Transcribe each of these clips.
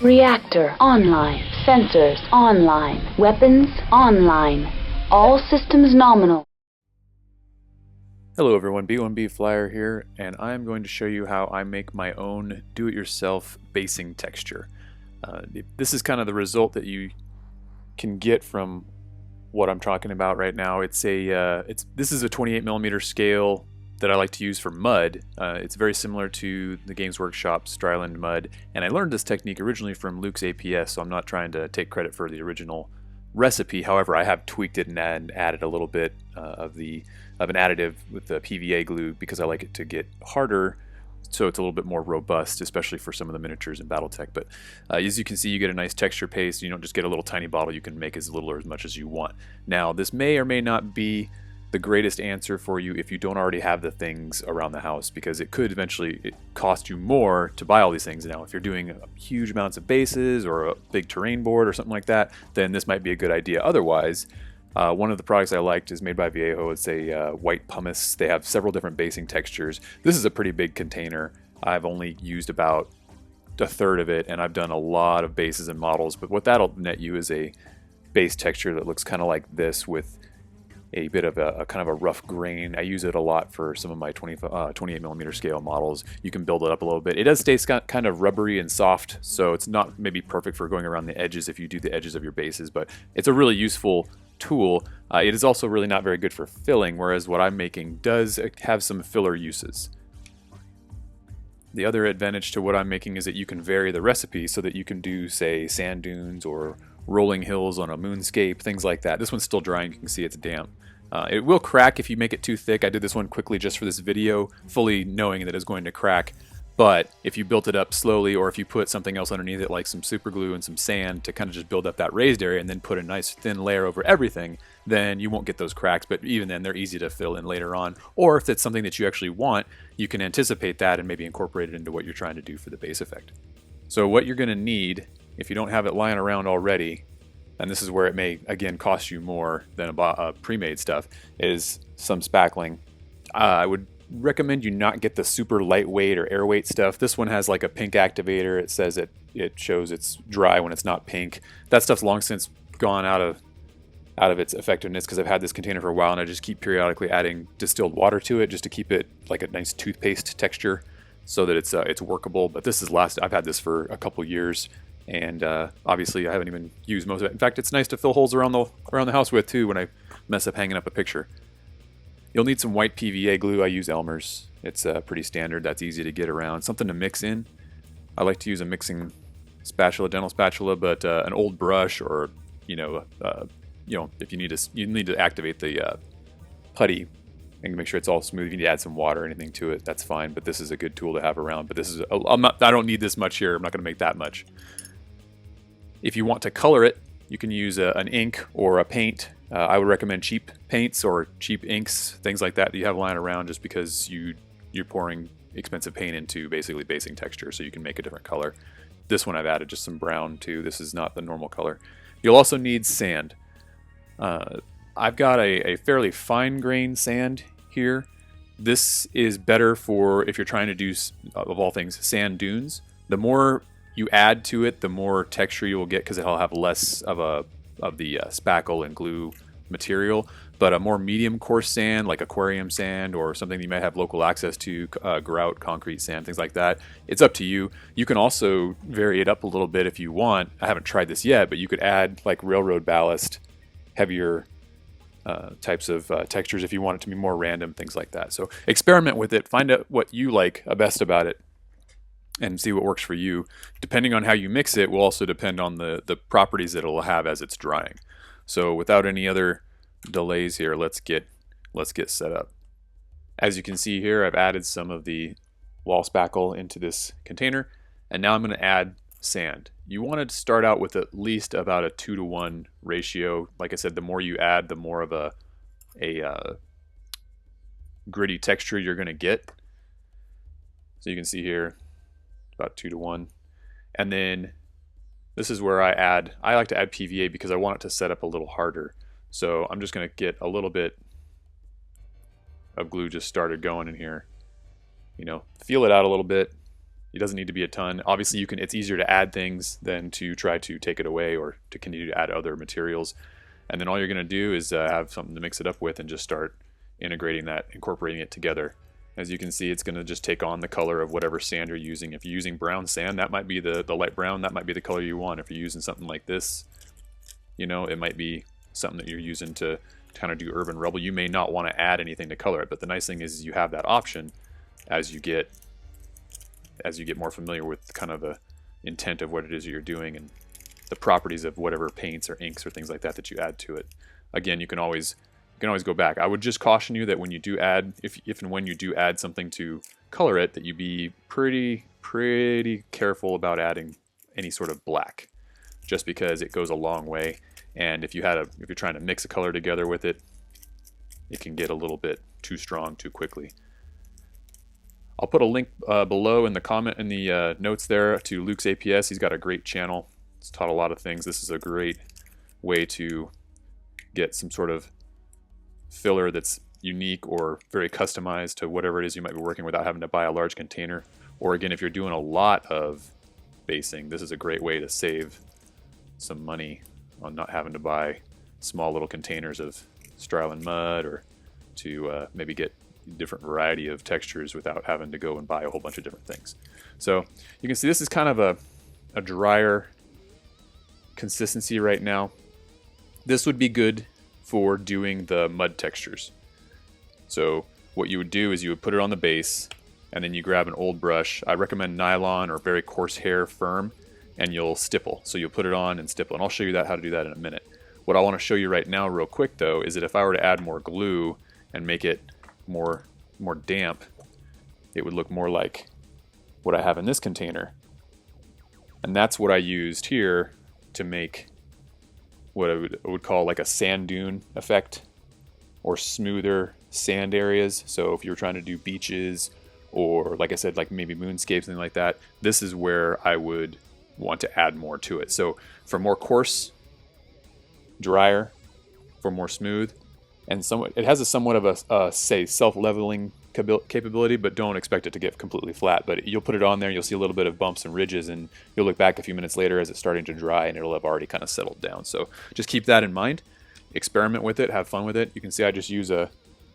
Reactor online. Sensors online. Weapons online. All systems nominal. Hello everyone, B1B Flyer here, and I'm going to show you how I make my own do-it-yourself basing texture. This is kind of the result that you can get from what I'm talking about right now. This is a 28mm scale that I like to use for mud. It's very similar to the Games Workshop Stirland mud, and I learned this technique originally from Luke's APS, so I'm not trying to take credit for the original recipe. However, I have tweaked it and added a little bit of an additive with the PVA glue because I like it to get harder, so it's a little bit more robust, especially for some of the miniatures in Battletech. But as you can see, you get a nice texture paste. You don't just get a little tiny bottle. You can make as little or as much as you want. Now, this may or may not be the greatest answer for you if you don't already have the things around the house, because it could eventually cost you more to buy all these things. Now, if you're doing huge amounts of bases or a big terrain board or something like that, then this might be a good idea. Otherwise, one of the products I liked is made by Viejo. It's a white pumice. They have several different basing textures. This is a pretty big container. I've only used about a third of it, and I've done a lot of bases and models. But what that'll net you is a base texture that looks kind of like this, with a bit of a kind of a rough grain. I use it a lot for some of my 28mm scale models. You can build it up a little bit. It does stay kind of rubbery and soft, so it's not maybe perfect for going around the edges if you do the edges of your bases, but it's a really useful tool. It is also really not very good for filling, whereas what I'm making does have some filler uses. The other advantage to what I'm making is that you can vary the recipe so that you can do, say, sand dunes or rolling hills on a moonscape, things like that. This one's still drying. You can see it's damp. It will crack if you make it too thick. I did this one quickly just for this video, fully knowing that it's going to crack. But if you built it up slowly, or if you put something else underneath it like some super glue and some sand to kind of just build up that raised area, and then put a nice thin layer over everything, then you won't get those cracks. But even then, they're easy to fill in later on. Or if it's something that you actually want, you can anticipate that and maybe incorporate it into what you're trying to do for the base effect. So what you're going to need, if you don't have it lying around already, and this is where it may again cost you more than a pre-made stuff, is some spackling. I would recommend you not get the super lightweight or airweight stuff. This one has like a pink activator. It says it shows it's dry when it's not pink. That stuff's long since gone out of its effectiveness, because I've had this container for a while and I just keep periodically adding distilled water to it just to keep it like a nice toothpaste texture so that it's workable. But this is I've had this for a couple years, and obviously I haven't even used most of it. In fact, it's nice to fill holes around the house with too when I mess up hanging up a picture. You'll need some white PVA glue. I use Elmer's. It's pretty standard. That's easy to get around. Something to mix in. I like to use a mixing spatula, dental spatula, but an old brush, or if you need to activate the putty and make sure it's all smooth. If you need to add some water or anything to it, that's fine. But this is a good tool to have around. But this is I don't need this much here. I'm not going to make that much. If you want to color it, you can use an ink or a paint. I would recommend cheap paints or cheap inks, things like that you have lying around, just because you're pouring expensive paint into basically basing texture, so you can make a different color. This one I've added just some brown too. This is not the normal color. You'll also need sand. I've got a fairly fine grained sand here. This is better for if you're trying to do, of all things, sand dunes. The more you add to it, the more texture you will get, because it'll have less of the spackle and glue material. But a more medium coarse sand, like aquarium sand or something you might have local access to, grout, concrete sand, things like that, it's up to you. You can also vary it up a little bit if you want. I haven't tried this yet, but you could add like railroad ballast, heavier types of textures if you want it to be more random, things like that. So experiment with it, find out what you like best about it, and see what works for you. Depending on how you mix it will also depend on the properties that it'll have as it's drying. So without any other delays here, let's get set up. As you can see here, I've added some of the wall spackle into this container, and now I'm going to add sand. You want to start out with at least about a 2-to-1 ratio. Like I said, the more you add, the more of a gritty texture you're going to get. So you can see here, about 2-to-1. And then this is where I like to add PVA because I want it to set up a little harder. So I'm just going to get a little bit of glue just started going in here. Feel it out a little bit. It doesn't need to be a ton. Obviously, it's easier to add things than to try to take it away or to continue to add other materials. And then all you're going to do is have something to mix it up with and just start integrating that, incorporating it together. As you can see, it's going to just take on the color of whatever sand you're using. If you're using brown sand, that might be the light brown, that might be the color you want. If you're using something like this, you know, it might be something that you're using to kind of do urban rubble. You may not want to add anything to color it, but the nice thing is you have that option as you get more familiar with kind of the intent of what it is you're doing and the properties of whatever paints or inks or things like that you add to it. Again, you can always go back. I would just caution you that when you do add, if and when you do add something to color it, that you be pretty careful about adding any sort of black, just because it goes a long way. And if you're trying to mix a color together with it, it can get a little bit too strong too quickly. I'll put a link below in the notes there to Luke's APS. He's got a great channel. He's taught a lot of things. This is a great way to get some sort of filler that's unique or very customized to whatever it is you might be working without having to buy a large container. Or again, if you're doing a lot of basing, this is a great way to save some money on not having to buy small little containers of Stirland mud, or to maybe get different variety of textures without having to go and buy a whole bunch of different things. So you can see this is kind of a drier consistency right now. This would be good for doing the mud textures. So what you would do is you would put it on the base, and then you grab an old brush. I recommend nylon or very coarse hair firm, and you'll stipple. So you'll put it on and stipple, and I'll show you how to do that in a minute. What I want to show you right now real quick though is that if I were to add more glue and make it more damp, it would look more like what I have in this container. And that's what I used here to make what I would call like a sand dune effect, or smoother sand areas. So if you were trying to do beaches, or like I said, like maybe moonscapes, something like that, this is where I would want to add more to it. So for more coarse, drier, for more smooth, and it has a somewhat of a say self-leveling capability, but don't expect it to get completely flat. But you'll put it on there, you'll see a little bit of bumps and ridges, and you'll look back a few minutes later as it's starting to dry, and it'll have already kind of settled down. So just keep that in mind. Experiment with it, have fun with it. You can see I just use a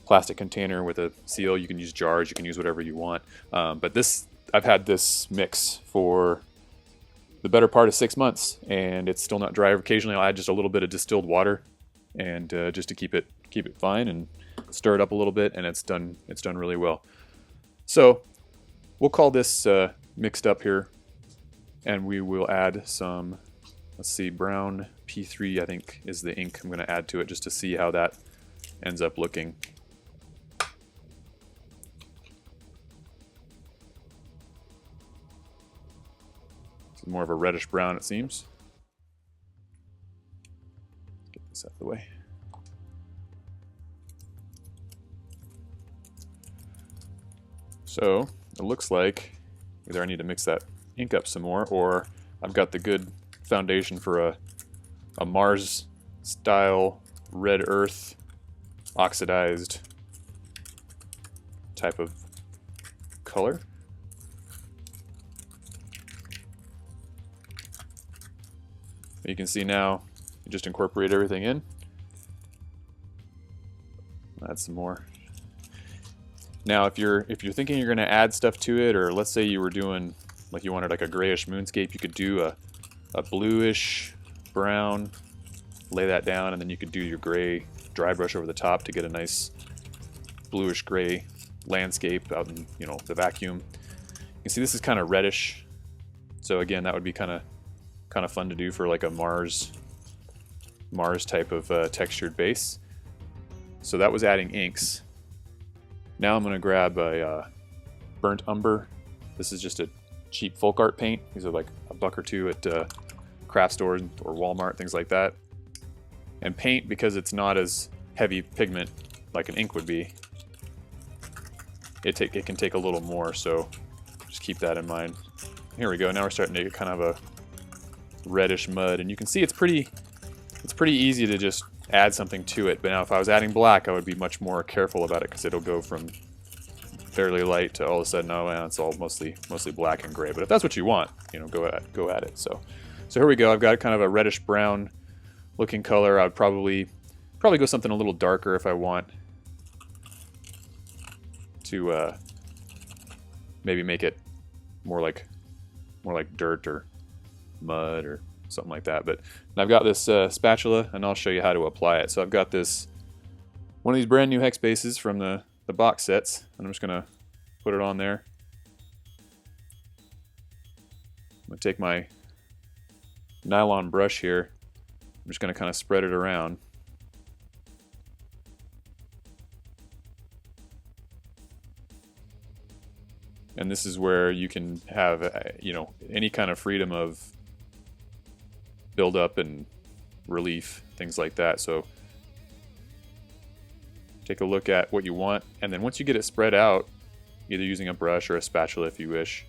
plastic container with a seal. You can use jars, you can use whatever you want. But I've had this mix for the better part of 6 months, and it's still not dry. Occasionally I'll add just a little bit of distilled water, and just to keep it fine, and stir it up a little bit, and it's done really well. So we'll call this mixed up here, and we will add some, let's see, brown P3 I think is the ink I'm going to add to it, just to see how that ends up looking. It's more of a reddish brown, it seems. Get this out of the way. So it looks like either I need to mix that ink up some more, or I've got the good foundation for a Mars style red earth oxidized type of color. You can see now you just incorporate everything in. Add some more. Now if you're thinking you're going to add stuff to it, or let's say you were doing, like you wanted like a grayish moonscape, you could do a bluish brown, lay that down, and then you could do your gray dry brush over the top to get a nice bluish gray landscape out in, you know, the vacuum. You can see this is kind of reddish, so again that would be kind of fun to do for like a Mars type of textured base. So that was adding inks. Now I'm going to grab a burnt umber. This is just a cheap folk art paint. These are like $1 or $2 at craft stores or Walmart, things like that. And paint, because it's not as heavy pigment like an ink would be, it can take a little more, so just keep that in mind. Here we go. Now we're starting to get kind of a reddish mud, and you can see it's pretty easy to just add something to it. But now if I was adding black, I would be much more careful about it, because it'll go from fairly light to all of a sudden, oh man, it's all mostly black and gray. But if that's what you want, you know, go at it. So here we go. I've got kind of a reddish brown looking color. I'd probably go something a little darker if I want to maybe make it more like dirt or mud or something like that. But I've got this spatula, and I'll show you how to apply it. So I've got this one of these brand new hex bases from the box sets, and I'm just gonna put it on there. I'm gonna take my nylon brush here. I'm just gonna kind of spread it around. And this is where you can have, you know, any kind of freedom of build-up and relief, things like that. So take a look at what you want, and then once you get it spread out, either using a brush or a spatula if you wish,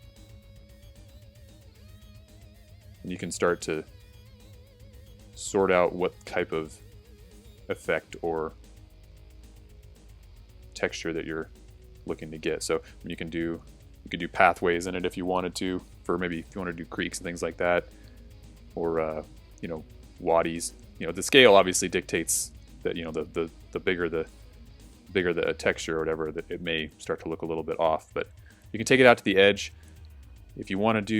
and you can start to sort out what type of effect or texture that you're looking to get. So you can do pathways in it if you wanted to, for maybe if you want to do creeks and things like that, or you know, waddies. You know, the scale obviously dictates that, you know, the bigger the texture or whatever, that it may start to look a little bit off. But you can take it out to the edge. If you want to do,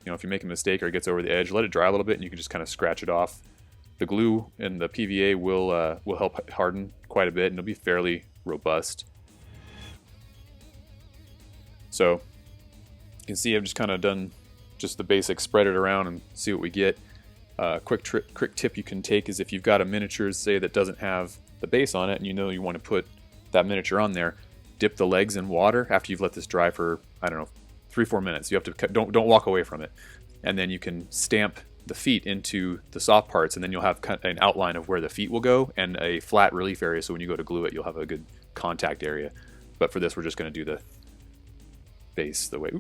you know, if you make a mistake or it gets over the edge, let it dry a little bit, and you can just kind of scratch it off. The glue and the PVA will help harden quite a bit, and it'll be fairly robust. So you can see I've just kind of done just the basic, spread it around and see what we get. Quick tip you can take is if you've got a miniature, say, that doesn't have the base on it, and you know you want to put that miniature on there, dip the legs in water after you've let this dry for, I don't know, 3-4 minutes. You have to don't walk away from it, and then you can stamp the feet into the soft parts, and then you'll have an outline of where the feet will go and a flat relief area. So when you go to glue it, you'll have a good contact area. But for this, we're just going to do the base the way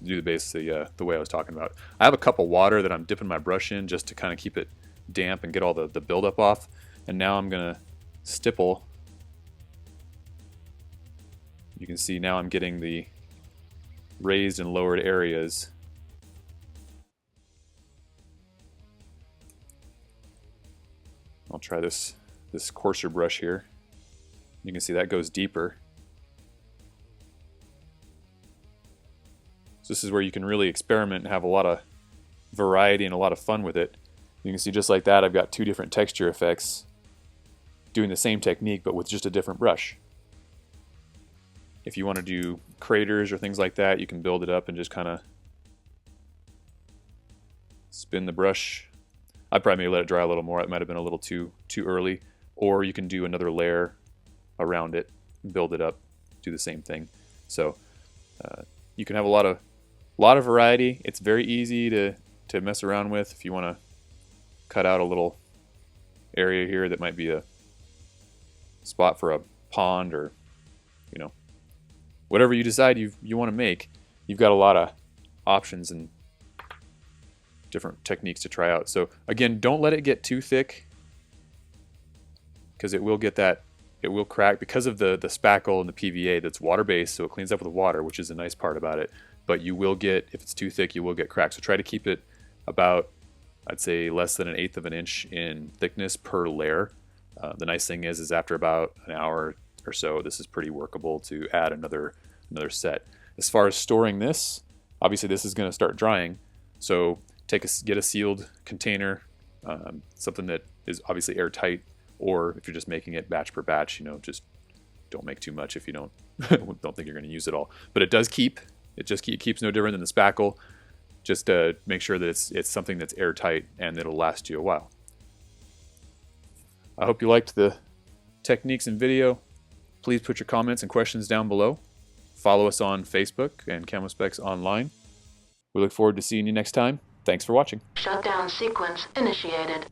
the way I was talking about. I have a cup of water that I'm dipping my brush in just to kind of keep it damp and get all the buildup off. And now I'm gonna stipple. You can see now I'm getting the raised and lowered areas. I'll try this coarser brush here. You can see that goes deeper. So this is where you can really experiment and have a lot of variety and a lot of fun with it. You can see just like that, I've got 2 different texture effects doing the same technique but with just a different brush. If you want to do craters or things like that, you can build it up and just kind of spin the brush. I'd probably let it dry a little more. It might have been a little too early. Or you can do another layer around it, build it up, do the same thing. So you can have a lot of variety. It's very easy to mess around with. If you want to cut out a little area here that might be a spot for a pond, or, you know, whatever you decide you want to make, you've got a lot of options and different techniques to try out. So again, don't let it get too thick, because it will crack because of the spackle and the PVA that's water based, so it cleans up with water, which is a nice part about it. But you will get, if it's too thick, you will get cracks. So try to keep it about, I'd say, less than 1/8 of an inch in thickness per layer. The nice thing is after about an hour or so, this is pretty workable to add another set. As far as storing this, obviously this is going to start drying, so get a sealed container, something that is obviously airtight, or if you're just making it batch per batch, you know, just don't make too much if you don't think you're going to use it all. But it does keep. It keeps no different than the spackle. Just make sure that it's something that's airtight and it'll last you a while. I hope you liked the techniques and video. Please put your comments and questions down below. Follow us on Facebook and Camo Specs Online. We look forward to seeing you next time. Thanks for watching. Shutdown sequence initiated.